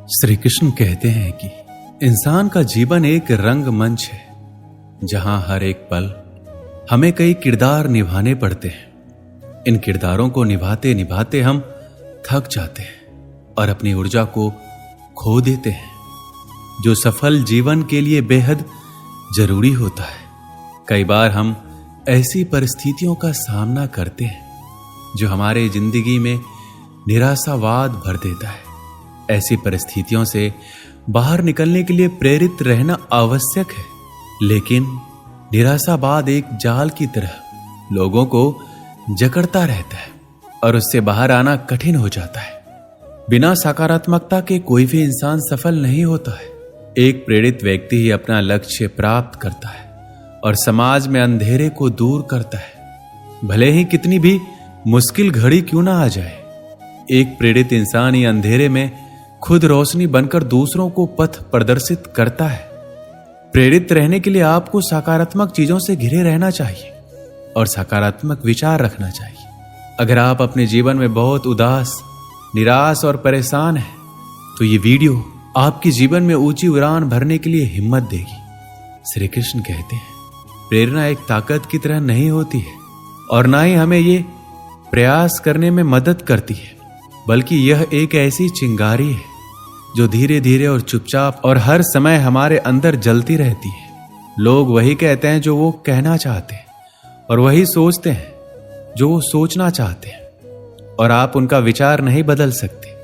श्री कृष्ण कहते हैं कि इंसान का जीवन एक रंगमंच है जहां हर एक पल हमें कई किरदार निभाने पड़ते हैं। इन किरदारों को निभाते निभाते हम थक जाते हैं और अपनी ऊर्जा को खो देते हैं, जो सफल जीवन के लिए बेहद जरूरी होता है। कई बार हम ऐसी परिस्थितियों का सामना करते हैं जो हमारे जिंदगी में निराशावाद भर देता है। ऐसी परिस्थितियों से बाहर निकलने के लिए प्रेरित रहना आवश्यक है, लेकिन निराशावाद एक जाल की तरह लोगों को जकड़ता रहता है और उससे बाहर आना कठिन हो जाता है। बिना सकारात्मकता के कोई भी इंसान सफल नहीं होता है। एक प्रेरित व्यक्ति ही अपना लक्ष्य प्राप्त करता है और समाज में अंधेरे को दूर करता है, भले ही कितनी भी मुश्किल घड़ी क्यों ना आ जाए। एक प्रेरित इंसान ही अंधेरे में खुद रोशनी बनकर दूसरों को पथ प्रदर्शित करता है। प्रेरित रहने के लिए आपको सकारात्मक चीजों से घिरे रहना चाहिए और सकारात्मक विचार रखना चाहिए। अगर आप अपने जीवन में बहुत उदास, निराश और परेशान हैं, तो ये वीडियो आपके जीवन में ऊंची उड़ान भरने के लिए हिम्मत देगी। श्री कृष्ण कहते हैं, प्रेरणा एक ताकत की तरह नहीं होती है और ना ही हमें ये प्रयास करने में मदद करती है, बल्कि यह एक ऐसी चिंगारी है जो धीरे धीरे और चुपचाप और हर समय हमारे अंदर जलती रहती है। लोग वही कहते हैं जो वो कहना चाहते हैं और वही सोचते हैं जो वो सोचना चाहते हैं, और आप उनका विचार नहीं बदल सकते।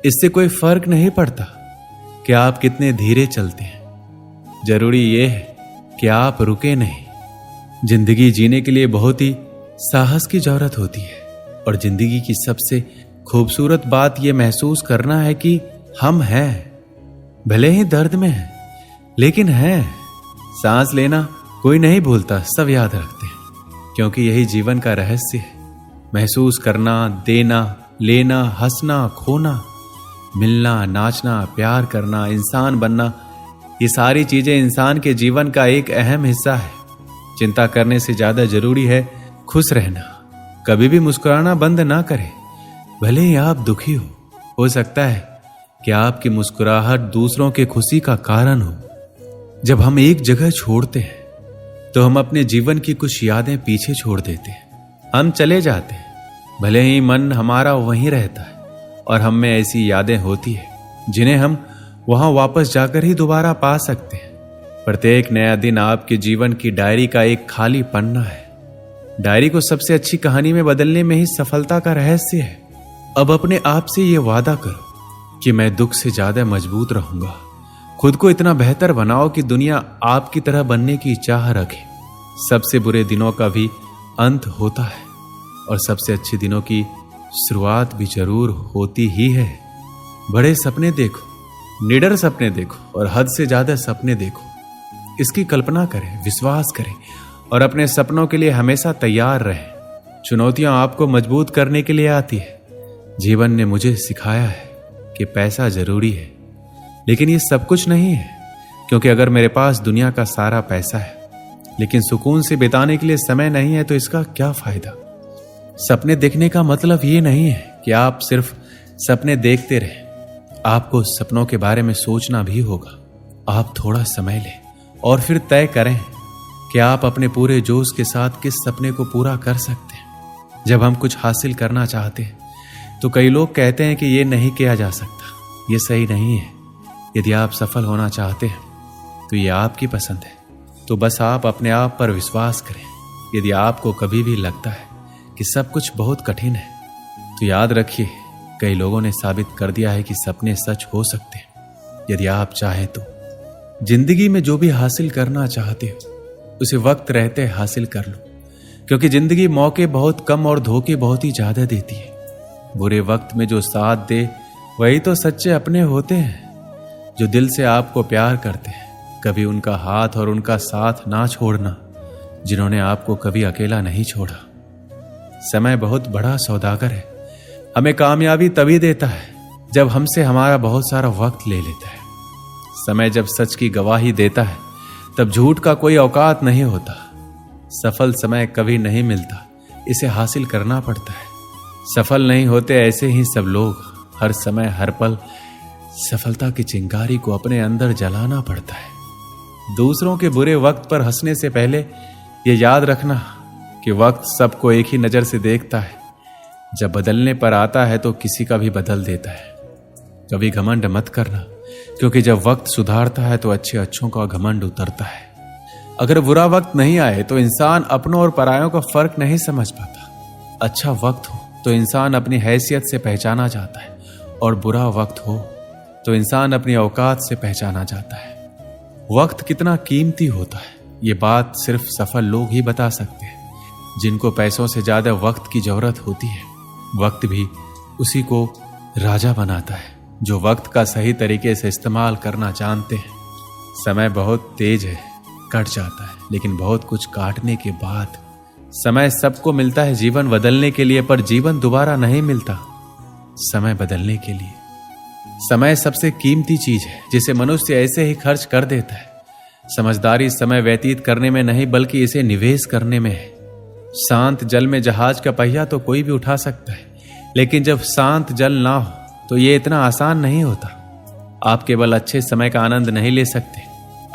इससे कोई फर्क नहीं पड़ता कि आप कितने धीरे चलते हैं, जरूरी ये है कि आप रुके नहीं। जिंदगी जीने के लिए बहुत ही साहस की जरूरत होती है और जिंदगी की सबसे खूबसूरत बात यह महसूस करना है कि हम हैं, भले ही दर्द में हैं, लेकिन हैं। सांस लेना कोई नहीं भूलता, सब याद रखते हैं, क्योंकि यही जीवन का रहस्य है। महसूस करना, देना, लेना, हंसना, खोना, मिलना, नाचना, प्यार करना, इंसान बनना, ये सारी चीजें इंसान के जीवन का एक अहम हिस्सा है। चिंता करने से ज्यादा जरूरी है खुश रहना। कभी भी मुस्कुराना बंद ना करें, भले ही आप दुखी हो सकता है कि आपकी मुस्कुराहट दूसरों के खुशी का कारण हो। जब हम एक जगह छोड़ते हैं तो हम अपने जीवन की कुछ यादें पीछे छोड़ देते हैं। हम चले जाते हैं, भले ही मन हमारा वहीं रहता है और हम में ऐसी यादें होती है जिन्हें हम वहां वापस जाकर ही दोबारा पा सकते हैं। प्रत्येक नया दिन आपके जीवन की डायरी का एक खाली पन्ना है। डायरी को सबसे अच्छी कहानी में बदलने में ही सफलता का रहस्य है। अब अपने आप से यह वादा करो कि मैं दुख से ज्यादा मजबूत रहूंगा। खुद को इतना बेहतर बनाओ कि दुनिया आपकी तरह बनने की चाह रखे। सबसे बुरे दिनों का भी अंत होता है और सबसे अच्छे दिनों की शुरुआत भी जरूर होती ही है। बड़े सपने देखो, निडर सपने देखो और हद से ज्यादा सपने देखो। इसकी कल्पना करें, विश्वास करें और अपने सपनों के लिए हमेशा तैयार रहें। चुनौतियां आपको मजबूत करने के लिए आती है। जीवन ने मुझे सिखाया है कि पैसा जरूरी है, लेकिन ये सब कुछ नहीं है, क्योंकि अगर मेरे पास दुनिया का सारा पैसा है लेकिन सुकून से बिताने के लिए समय नहीं है तो इसका क्या फायदा। सपने देखने का मतलब ये नहीं है कि आप सिर्फ सपने देखते रहें। आपको सपनों के बारे में सोचना भी होगा। आप थोड़ा समय लें और फिर तय करें कि आप अपने पूरे जोश के साथ किस सपने को पूरा कर सकते हैं। जब हम कुछ हासिल करना चाहते हैं तो कई लोग कहते हैं कि यह नहीं किया जा सकता, यह सही नहीं है। यदि आप सफल होना चाहते हैं तो यह आपकी पसंद है, तो बस आप अपने आप पर विश्वास करें। यदि आपको कभी भी लगता है कि सब कुछ बहुत कठिन है, तो याद रखिए, कई लोगों ने साबित कर दिया है कि सपने सच हो सकते हैं। यदि आप चाहें तो जिंदगी में जो भी हासिल करना चाहते हो उसे वक्त रहते हासिल कर लो, क्योंकि जिंदगी मौके बहुत कम और धोखे बहुत ही ज्यादा देती है। बुरे वक्त में जो साथ दे वही तो सच्चे अपने होते हैं, जो दिल से आपको प्यार करते हैं। कभी उनका हाथ और उनका साथ ना छोड़ना जिन्होंने आपको कभी अकेला नहीं छोड़ा। समय बहुत बड़ा सौदागर है। हमें कामयाबी तभी देता है जब हमसे हमारा बहुत सारा वक्त ले लेता है। समय जब सच की गवाही देता है तब झूठ का कोई औकात नहीं होता। सफल समय कभी नहीं मिलता, इसे हासिल करना पड़ता है। सफल नहीं होते ऐसे ही सब लोग, हर समय हर पल सफलता की चिंगारी को अपने अंदर जलाना पड़ता है। दूसरों के बुरे वक्त पर हंसने से पहले ये याद रखना कि वक्त सबको एक ही नजर से देखता है। जब बदलने पर आता है तो किसी का भी बदल देता है। कभी घमंड मत करना, क्योंकि जब वक्त सुधारता है तो अच्छों का घमंड उतरता है। अगर बुरा वक्त नहीं आए तो इंसान अपनों और परायों का फर्क नहीं समझ पाता। अच्छा वक्त हो तो इंसान अपनी हैसियत से पहचाना जाता है, और बुरा वक्त हो तो इंसान अपनी औकात से पहचाना जाता है। वक्त कितना कीमती होता है ये बात सिर्फ सफल लोग ही बता सकते हैं, जिनको पैसों से ज्यादा वक्त की जरूरत होती है। वक्त भी उसी को राजा बनाता है जो वक्त का सही तरीके से इस्तेमाल करना जानते हैं। समय बहुत तेज है, कट जाता है, लेकिन बहुत कुछ काटने के बाद समय सबको मिलता है जीवन बदलने के लिए, पर जीवन दोबारा नहीं मिलता समय बदलने के लिए। समय सबसे कीमती चीज है जिसे मनुष्य ऐसे ही खर्च कर देता है। समझदारी समय व्यतीत करने में नहीं बल्कि इसे निवेश करने में है। शांत जल में जहाज का पहिया तो कोई भी उठा सकता है, लेकिन जब शांत जल ना हो तो ये इतना आसान नहीं होता। आप केवल अच्छे समय का आनंद नहीं ले सकते,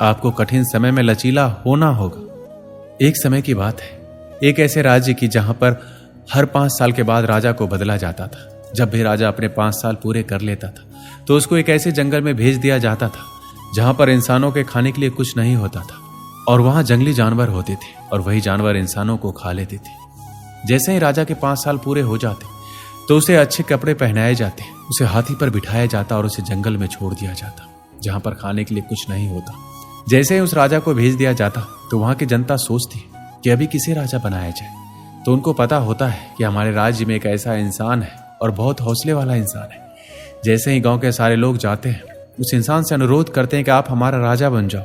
आपको कठिन समय में लचीला होना होगा। एक समय की बात है, एक ऐसे राज्य की जहां पर हर 5 साल के बाद राजा को बदला जाता था। जब भी राजा अपने 5 साल पूरे कर लेता था तो उसको एक ऐसे जंगल में भेज दिया जाता था जहां पर इंसानों के खाने के लिए कुछ नहीं होता था, और वहां जंगली जानवर होते थे और वही जानवर इंसानों को खा लेते थे। जैसे ही राजा के 5 साल पूरे हो जाते तो उसे अच्छे कपड़े पहनाए जाते, उसे हाथी पर बिठाया जाता और उसे जंगल में छोड़ दिया जाता जहां पर खाने के लिए कुछ नहीं होता। जैसे ही उस राजा को भेज दिया जाता तो वहां की जनता सोचती कि अभी किसे राजा बनाया जाए। तो उनको पता होता है कि हमारे राज्य में एक ऐसा इंसान है और बहुत हौसले वाला इंसान है। जैसे ही गांव के सारे लोग जाते हैं, उस इंसान से अनुरोध करते हैं कि आप हमारा राजा बन जाओ।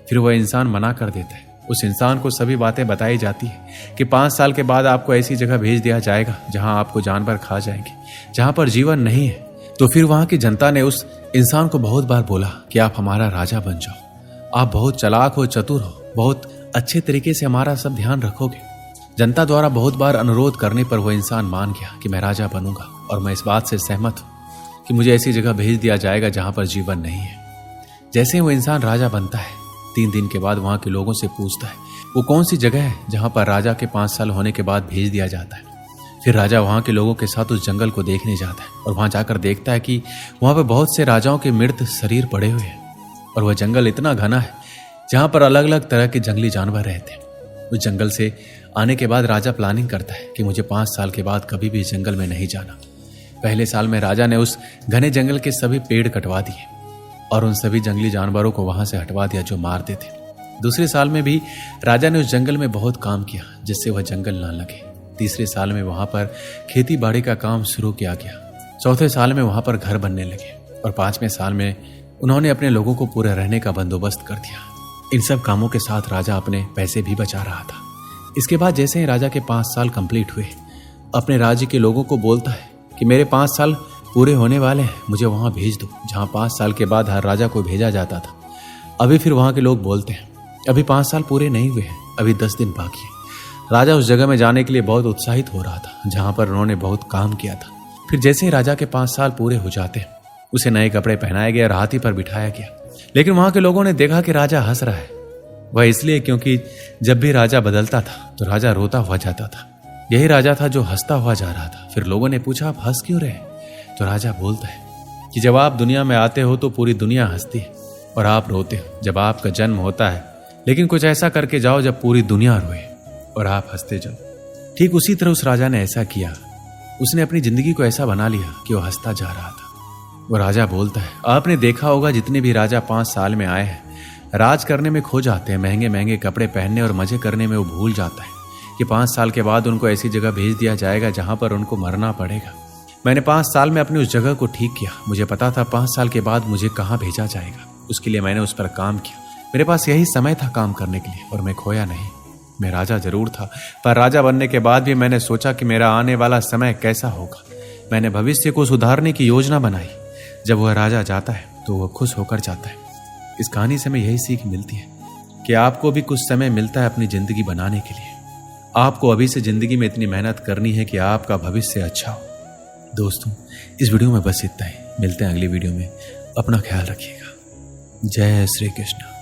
फिर वह इंसान मना कर देता है। उस इंसान को सभी बातें बताई जाती है कि 5 साल के बाद आपको ऐसी जगह भेज दिया जाएगा जहां आपको जानवर खा जाएंगे, जहां पर जीवन नहीं है। तो फिर वहां की जनता ने उस इंसान को बहुत बार बोला कि आप हमारा राजा बन जाओ, आप बहुत चालाक हो, चतुर हो, बहुत अच्छे तरीके से हमारा सब ध्यान रखोगे। जनता द्वारा बहुत बार अनुरोध करने पर वह इंसान मान गया कि मैं राजा बनूंगा, और मैं इस बात से सहमत हूं कि मुझे ऐसी जगह भेज दिया जाएगा जहां पर जीवन नहीं है। जैसे ही वो इंसान राजा बनता है, 3 दिन के बाद वहां के लोगों से पूछता है वो कौन सी जगह है जहां पर राजा के 5 साल होने के बाद भेज दिया जाता है। फिर राजा वहां के लोगों के साथ उस जंगल को देखने जाता है और वहां जाकर देखता है कि वहां पर बहुत से राजाओं के मृत शरीर पड़े हुए हैं, और वह जंगल इतना घना है जहां पर अलग अलग तरह के जंगली जानवर रहते हैं। उस जंगल से आने के बाद राजा प्लानिंग करता है कि मुझे 5 साल के बाद कभी भी इस जंगल में नहीं जाना। पहले साल में राजा ने उस घने जंगल के सभी पेड़ कटवा दिए और उन सभी जंगली जानवरों को वहां से हटवा दिया जो मारते थे। दूसरे साल में भी राजा ने उस जंगल में बहुत काम किया जिससे वह जंगल ना लगे। तीसरे साल में वहां पर खेती बाड़ी का काम शुरू किया गया। चौथे साल में वहां पर घर बनने लगे, और 5वें साल में उन्होंने अपने लोगों को पूरे रहने का बंदोबस्त कर दिया। इन सब कामों के साथ राजा अपने पैसे भी बचा रहा था। इसके बाद जैसे ही राजा के 5 साल कंप्लीट हुए, अपने राज्य के लोगों को बोलता है कि मेरे 5 साल पूरे होने वाले हैं, मुझे वहां भेज दो जहां 5 साल के बाद हर राजा को भेजा जाता था। अभी फिर वहां के लोग बोलते हैं अभी 5 साल पूरे नहीं हुए हैं, अभी 10 दिन बाकी है। राजा उस जगह में जाने के लिए बहुत उत्साहित हो रहा था जहां पर उन्होंने बहुत काम किया था। फिर जैसे ही राजा के 5 साल पूरे हो जाते हैं, उसे नए कपड़े पहनाए गए और हाथी पर बिठाया गया। लेकिन वहां के लोगों ने देखा कि राजा हंस रहा है। वह इसलिए क्योंकि जब भी राजा बदलता था तो राजा रोता हुआ जाता था। यही राजा था जो हंसता हुआ जा रहा था। फिर लोगों ने पूछा आप हंस क्यों रहे? तो राजा बोलता है कि जब आप दुनिया में आते हो तो पूरी दुनिया हंसती है और आप रोते हो जब आपका जन्म होता है, लेकिन कुछ ऐसा करके जाओ जब पूरी दुनिया रोए और आप हंसते जाओ। ठीक उसी तरह उस राजा ने ऐसा किया। उसने अपनी जिंदगी को ऐसा बना लिया कि वो हंसता जा रहा था। वो राजा बोलता है आपने देखा होगा जितने भी राजा 5 साल में आए हैं, राज करने में खो जाते हैं, महंगे महंगे कपड़े पहनने और मजे करने में वो भूल जाता है कि 5 साल के बाद उनको ऐसी जगह भेज दिया जाएगा जहां पर उनको मरना पड़ेगा। मैंने 5 साल में अपनी उस जगह को ठीक किया। मुझे पता था 5 साल के बाद मुझे कहाँ भेजा जाएगा, उसके लिए मैंने उस पर काम किया। मेरे पास यही समय था काम करने के लिए और मैं खोया नहीं। मैं राजा जरूर था, पर राजा बनने के बाद भी मैंने सोचा कि मेरा आने वाला समय कैसा होगा। मैंने भविष्य को सुधारने की योजना बनाई। जब वह राजा जाता है तो वह खुश होकर जाता है। इस कहानी से हमें यही सीख मिलती है कि आपको भी कुछ समय मिलता है अपनी जिंदगी बनाने के लिए। आपको अभी से जिंदगी में इतनी मेहनत करनी है कि आपका भविष्य अच्छा हो। दोस्तों, इस वीडियो में बस इतना ही। मिलते हैं अगली वीडियो में। अपना ख्याल रखिएगा। जय श्री कृष्ण।